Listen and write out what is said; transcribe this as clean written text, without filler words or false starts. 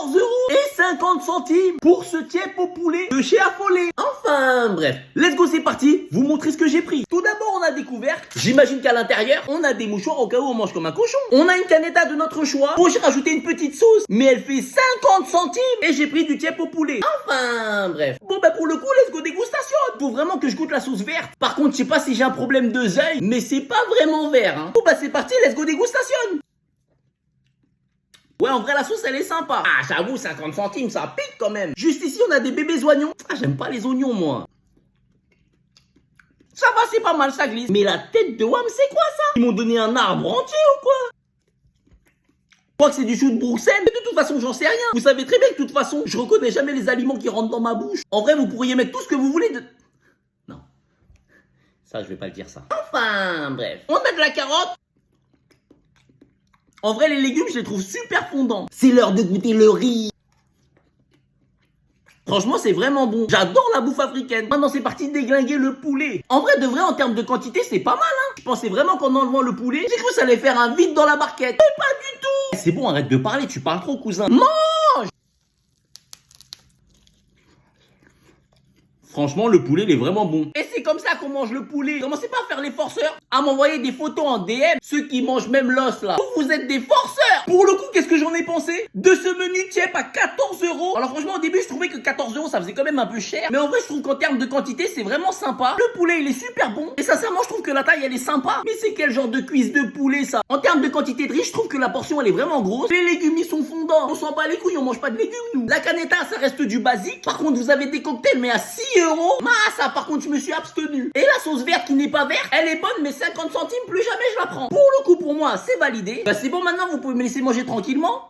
14 € et 50 centimes pour ce tiep au poulet de chez Affolé. Enfin bref, let's go, c'est parti, vous montrer ce que j'ai pris. Tout d'abord, on a découvert, j'imagine qu'à l'intérieur, on a des mouchoirs au cas où on mange comme un cochon. On a une canetta de notre choix. Bon, j'ai rajouté une petite sauce, mais elle fait 50 centimes et j'ai pris du tiep au poulet. Enfin bref. Bon bah pour le coup, let's go dégustation. Faut vraiment que je goûte la sauce verte. Par contre, je sais pas si j'ai un problème de zèle, mais c'est pas vraiment vert, hein. Bon bah c'est parti, let's go dégustation. Ouais, en vrai, la sauce, elle est sympa. Ah, j'avoue, 50 centimes, ça pique quand même. Juste ici, on a des bébés oignons. Ah, j'aime pas les oignons, moi. Ça va, c'est pas mal, ça glisse. Mais la tête de Wham, c'est quoi ça? Ils m'ont donné un arbre entier ou quoi? Je crois que c'est du chou de Bruxelles. Mais de toute façon, j'en sais rien. Vous savez très bien que de toute façon, je reconnais jamais les aliments qui rentrent dans ma bouche. En vrai, vous pourriez mettre tout ce que vous voulez de... Non. Ça, je vais pas le dire ça. Enfin, bref. On a de la carotte. En vrai, les légumes, je les trouve super fondants. C'est l'heure de goûter le riz. Franchement, c'est vraiment bon. J'adore la bouffe africaine. Maintenant, c'est parti de déglinguer le poulet. En vrai, de vrai, en termes de quantité, c'est pas mal, hein. Je pensais vraiment qu'en enlevant le poulet, j'ai cru que ça allait faire un vide dans la barquette. Mais pas du tout. C'est bon, arrête de parler, tu parles trop, cousin. Mange. Franchement, le poulet, il est vraiment bon. Et c'est comme ça qu'on mange le poulet. Commencez pas à faire les forceurs, à m'envoyer des photos en DM. Ceux qui mangent même l'os, là. Vous êtes des forceurs. Pour le coup, qu'est-ce que j'en ai pensé de ce menu tiep à 14 €? Alors franchement, au début, je trouvais que 14 €, ça faisait quand même un peu cher. Mais en vrai, je trouve qu'en termes de quantité, c'est vraiment sympa. Le poulet, il est super bon. Et sincèrement, je trouve que la taille, elle est sympa. Mais c'est quel genre de cuisse de poulet, ça? En termes de quantité de riz, je trouve que la portion, elle est vraiment grosse. Les légumes, ils sont fondants. On s'en bat les couilles, on mange pas de légumes, nous. La canetta, ça reste du basique. Par contre, vous avez des cocktails, mais à 6 €. Ça, par contre, je me suis abstenu. Et la sauce verte qui n'est pas verte, elle est bonne, mais 50 centimes, plus jamais je la prends. Pour le coup, pour moi, c'est validé. Bah, c'est bon, maintenant, vous pouvez me laisser manger tranquillement.